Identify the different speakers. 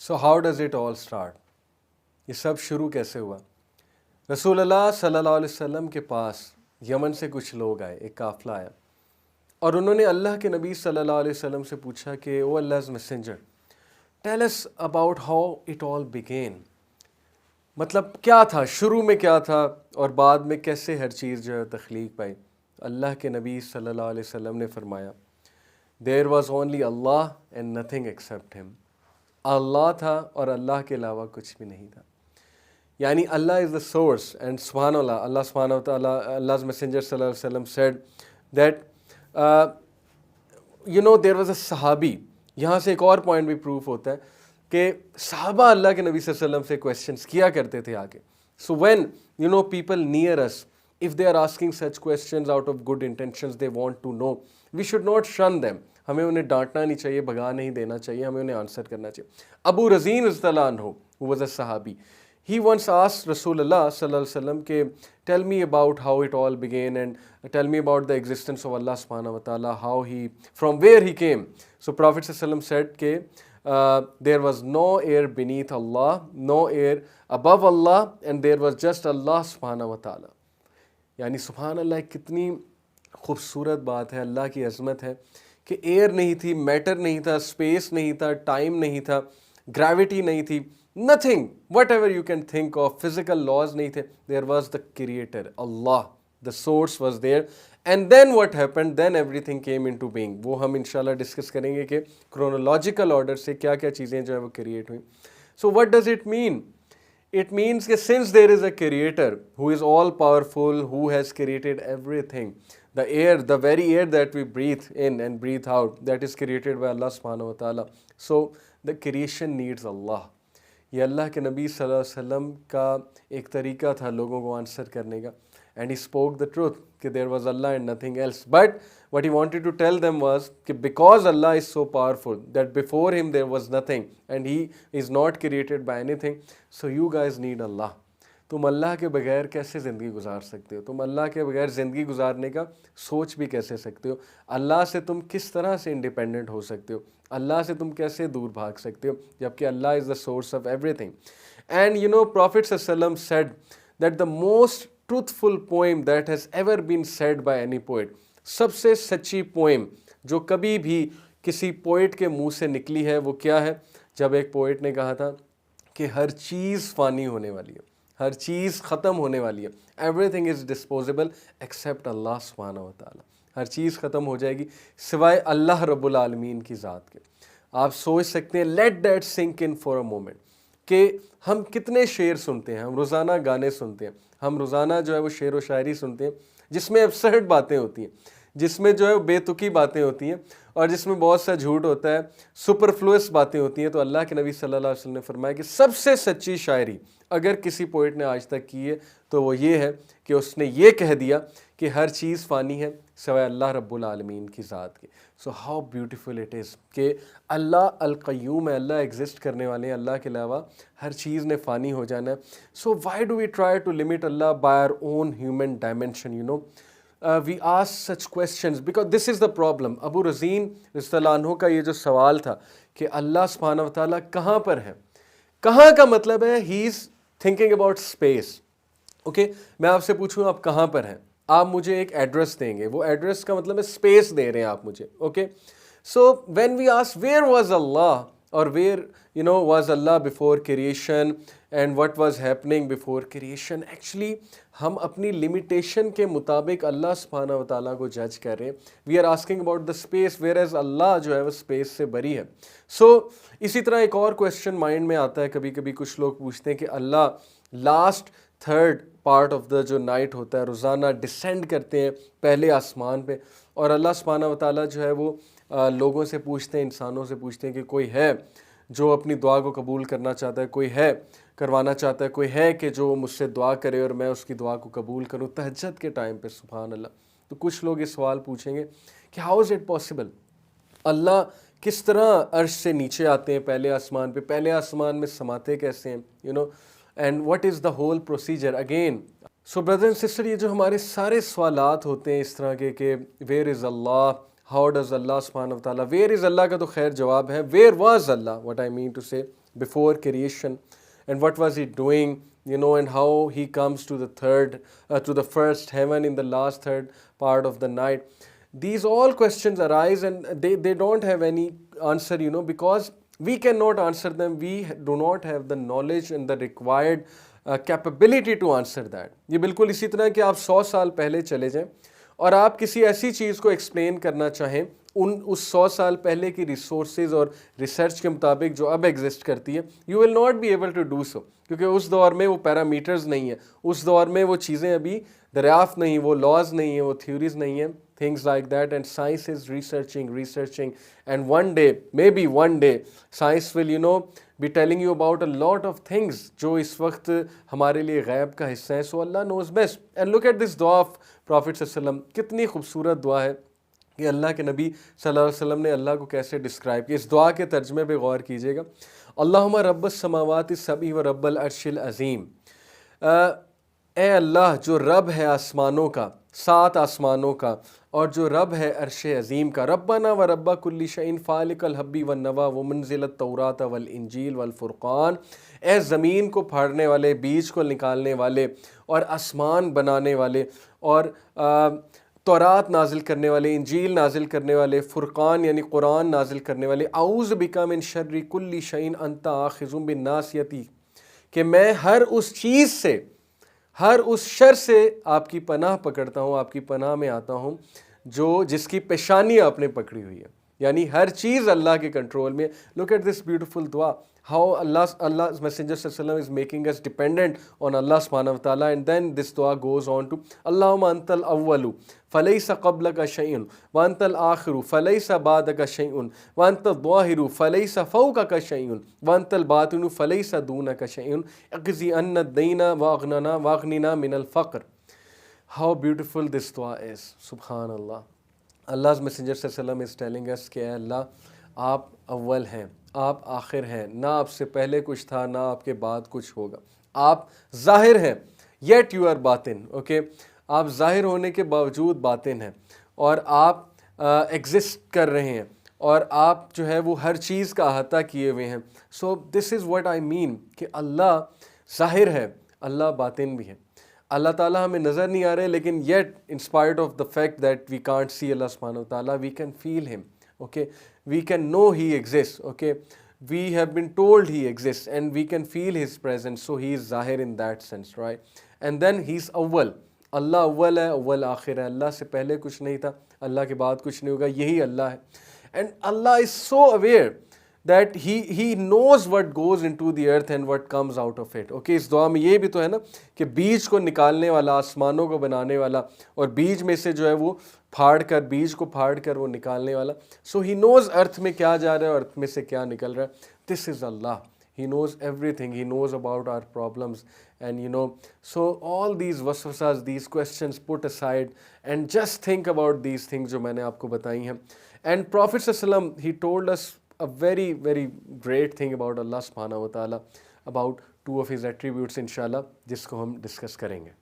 Speaker 1: So how does it all start? ये सब शुरू कैसे हुआ? रसूल अल्लाह सल्लल्लाहु अलैहि वसल्लम के पास यमन से कुछ लोग आए, एक काफ़िला आया और उन्होंने अल्लाह के नबी सल्लल्लाहु अलैहि वसल्लम से पूछा कि O Allah's messenger, tell us about how it all began. मतलब क्या था, शुरू में क्या था और बाद में कैसे हर चीज़ जो है तख्लीक पाई। अल्लाह के नबी सल्लल्लाहु अलैहि वसल्लम ने फरमाया, there was only Allah and nothing except him. Allah था और अल्लाह के अलावा कुछ भी नहीं था। यानी अल्लाह इज़ द सोर्स एंड सुभान अल्लाह, अल्लाह सुभान व तआला, अल्लाह's messenger सल्लल्लाहु अलैहि वसल्लम said that there was a सहाबी। यहाँ से एक और पॉइंट भी प्रूफ होता है कि सहाबा अल्लाह के नबी सल्लल्लाहु अलैहि वसल्लम से क्वेश्चंस किया करते थे आके। So when people near us, if they are asking such questions out of good intentions, they want to know, we should not shun them. हमें उन्हें डांटना नहीं चाहिए, भगा नहीं देना चाहिए, हमें उन्हें आंसर करना चाहिए। अबू रज़ीन रज़ियल्लाहु अन्हु हु वाज अ सहाबी, he once asked Rasulullah sallallahu alaihi wasallam ke tell me about how it all began and tell me about the existence of Allah subhanahu wa ta'ala, how he, from where he came. So Prophet sallallahu alaihi wasallam said ke there was no air beneath Allah, no air above Allah, and there was just Allah subhanahu wa ta'ala. यानी सुभान अल्लाह, कितनी खूबसूरत बात है, अल्लाह की अज़मत है कि air नहीं थी, मैटर नहीं था, स्पेस नहीं था, टाइम नहीं था, ग्रेविटी नहीं थी, nothing, whatever you can think of, physical laws नहीं थे। There was the creator Allah, the source was there, and then what happened, then everything came into being. वो हम इंशाल्लाह डिस्कस करेंगे कि क्रोनोलॉजिकल ऑर्डर से क्या क्या चीज़ें जो है वो क्रिएट हुई। So what does it mean? It means that since there is a creator who is all powerful, who has created everything, the air, the very air that we breathe in and breathe out, that is created by Allah subhanahu wa ta'ala. So the creation needs Allah. ये अल्लाह के नबी सल्लल्लाहु अलैहि वसल्लम का एक तरीका था लोगों को आंसर करने का, and he spoke the truth कि there was Allah and nothing else. But what he wanted to tell them was कि because Allah is so powerful that before him there was nothing and he is not created by anything, so you guys need Allah. तुम अल्लाह के बगैर कैसे ज़िंदगी गुजार सकते हो? तुम अल्लाह के बगैर ज़िंदगी गुजारने का सोच भी कैसे सकते हो? अल्लाह से तुम किस तरह से इंडिपेंडेंट हो सकते हो? अल्लाह से तुम कैसे दूर भाग सकते हो जबकि Allah is the source of everything. And prophet सल्लल्लाहु अलैहि वसल्लम said that the most truthful poem that has ever been said by any poet, सबसे सच्ची पोएम जो कभी भी किसी पोएट के मुंह से निकली है वो क्या है? जब एक पोएट ने कहा था कि हर चीज़ फ़ानी होने वाली है, हर चीज़ ख़त्म होने वाली है, एवरीथिंग इज़ डिस्पोजेबल एक्सेप्ट अल्लाह सुब्हानहू व तआला। हर चीज़ ख़त्म हो जाएगी सिवाय अल्लाह रब्बुल आलमीन की ज़ात के। आप सोच सकते हैं, let that sink in for a moment, कि हम कितने शेर सुनते हैं, हम रोज़ाना गाने सुनते हैं, हम रोज़ाना जो है वो शेर व शायरी सुनते हैं जिसमें एब्सर्ड बातें होती हैं, जिसमें जो है बेतुकी बातें होती हैं और जिसमें बहुत सा झूठ होता है, सुपरफ्लुअस बातें होती हैं। तो अल्लाह के नबी सल्लल्लाहु अलैहि वसल्लम ने फरमाया कि सबसे सच्ची शायरी अगर किसी पोइट ने आज तक की है तो वो ये है कि उसने ये कह दिया कि हर चीज़ फ़ानी है सिवाय अल्लाह रब्बुल आलमीन की ज़ात के। So how beautiful it is कि अल्लाह अल क़य्यूम है, अल्लाह एग्जिस्ट करने वाले हैं, अल्लाह के अलावा हर चीज़ ने फ़ानी हो जाना है। So why do we try to limit Allah by our own human dimension? We ask such questions because this is the problem. Abu Razin रज़ियल्लाहु अन्हु का ये जो सवाल था कि अल्लाह सुब्हानहू व तआला कहाँ पर है, कहाँ का मतलब है he is thinking about space. Okay, मैं आपसे पूछूँ आप कहाँ पर हैं, आप मुझे एक एड्रेस देंगे, वो एड्रेस का मतलब है स्पेस दे रहे हैं आप मुझे। Okay, so when we ask where was Allah और where was Allah before creation and what was happening before creation, actually हम अपनी लिमिटेशन के मुताबिक अल्लाह सुब्हानहू व तआला को जज कर रहे हैं। We are asking about the space where as Allah जो है वो स्पेस से बरी है। सो इसी तरह एक और क्वेश्चन माइंड में आता है, कभी कभी कुछ लोग पूछते हैं कि Allah last third part of the जो नाइट होता है रोज़ाना डिसेंड करते हैं पहले आसमान पे, और अल्लाह सुब्हानहू व तआला जो है वो लोगों से पूछते हैं, इंसानों से पूछते हैं कि कोई है जो अपनी दुआ को कबूल करना चाहता है, कोई है करवाना चाहता है, कोई है कि जो मुझसे दुआ करे और मैं उसकी दुआ को कबूल करूं तहज्जुद के टाइम पे। सुभान अल्लाह। तो कुछ लोग ये सवाल पूछेंगे कि हाउ इज़ इट पॉसिबल, अल्लाह किस तरह अर्श से नीचे आते हैं पहले आसमान पे, पहले आसमान में समाते कैसे हैं, and what is the whole procedure again. So brother and sister, ये जो हमारे सारे सवालात होते हैं इस तरह के कि where is Allah, how does Allah सुब्हानहू व तआला, वेयर इज़ अल्लाह का तो खैर जवाब है, where was Allah, what I mean to say before creation, and what was he doing, and how he comes to the first heaven in the last third part of the night. These all questions arise, and they don't have any answer, because we cannot answer them. We do not have the knowledge and the required capability to answer that. ये बिल्कुल इसी तरह कि आप 100 साल पहले चले जाएं और आप किसी ऐसी चीज़ को एक्सप्लेन करना चाहें उस 100 साल पहले की रिसोर्सेज और रिसर्च के मुताबिक जो अब एग्जिस्ट करती है, you will not be able to do so, क्योंकि उस दौर में वो पैरामीटर्स नहीं है, उस दौर में वो चीज़ें अभी दरियाफ्त नहीं, वो लॉज नहीं है, वो थ्योरीज नहीं है, things like that. And science is researching, and one day, maybe one day, science will be telling you about a lot of things जो इस वक्त हमारे लिए गैब का हिस्सा है. So Allah knows best. And look at this दुआ of Prophet sallallahu alaihi wasallam. कितनी खूबसूरत दुआ है कि अल्लाह के नबी सल्लल्लाहु अलैहि वसल्लम ने अल्लाह को कैसे डिस्क्राइब किया. इस दुआ के तर्जमे पे गौर कीजिएगा. अल्लाहुम्मा रब्बस समावाति सबई व रब्बल अर्शिल अज़ीम. ए अल्लाह जो रब है आसमानों का, 7 आसमानों का, और जो रब है अर्श अज़ीम का. रब्बना व रब्बा कुल्ली शैइन फालिकल हब्बी व नवा व मुनज़िलत तौरात वल इंजील वल फुरक़ान. ए ज़मीन को फाड़ने वाले, बीज को निकालने वाले, और आसमान बनाने वाले, और तौरात नाजिल करने वाले, इंजील नाजिल करने वाले, फुरक़ान यानी कुरान नाजिल करने वाले. आऊज़ बिका मिन शर्रि कुल्ली शैइन अंता आखिज़ुम बिन नासियती, कि मैं हर उस चीज़ से, हर उस शर से आपकी पनाह पकड़ता हूँ, आपकी पनाह में आता हूँ जिसकी पेशानी आपने पकड़ी हुई है. यानी हर चीज़ अल्लाह के कंट्रोल में. लुक एट दिस ब्यूटीफुल दुआ, how Allah's Messenger sallallahu alaihi wasallam is making us dependent on Allah subhanahu wa ta'ala. And then this dua goes on to Allahumma antal awwalu falaysa qablaka shay'un wa antal akhiru falaysa ba'daka shay'un wa antal zahiru falaysa fawqaka shay'un wa antal batinu falaysa dunaka shay'un aqzi anna ad-dayna wa aghnina min al-faqr. How beautiful this dua is. Subhanallah. Allah's Messenger sallallahu alaihi wasallam is telling us कि अल्लाह आप अव्वल हैं, आप आखिर हैं, ना आपसे पहले कुछ था, ना आपके बाद कुछ होगा. आप ज़ाहिर हैं, yet you are Batin. Okay, आप ज़ाहिर होने के बावजूद बातिन हैं, और आप एग्जिस्ट कर रहे हैं, और आप जो है वो हर चीज़ का अहाता किए हुए हैं. So this is what I mean कि अल्लाह ज़ाहिर है, अल्लाह बातिन भी है. अल्लाह ताला हमें नज़र नहीं आ रहे, लेकिन yet in spite of the fact that we can't see Allah सुब्हानहू व तआला, we can feel him. Okay, we can know he exists. Okay, we have been told he exists, and we can feel his presence. So he is zahir in that sense, right? And then he's awwal. Allah awwal है, awwal आखिर है. अल्लाह से पहले कुछ नहीं था, अल्लाह के बाद कुछ नहीं होगा. यही अल्लाह है. And Allah is so aware that he knows what goes into the earth and what comes out of it. Okay, इस दुआ में ये भी तो है ना कि बीज को निकालने वाला, आसमानों को बनाने वाला, और बीज में से जो है वो बीज को फाड़ कर वो निकालने वाला. सो ही नोज़ अर्थ में क्या जा रहा है और अर्थ में से क्या निकल रहा है. This is Allah. He knows everything. He knows about our problems. And so all these waswasas, these questions put aside, and just think about these things जो मैंने आपको बताई हैं. And Prophet sallallahu alaihi wasallam, he told us a very, very great thing about Allah subhanahu wa ta'ala, about 2 of his attributes inshallah, जिसको हम discuss करेंगे.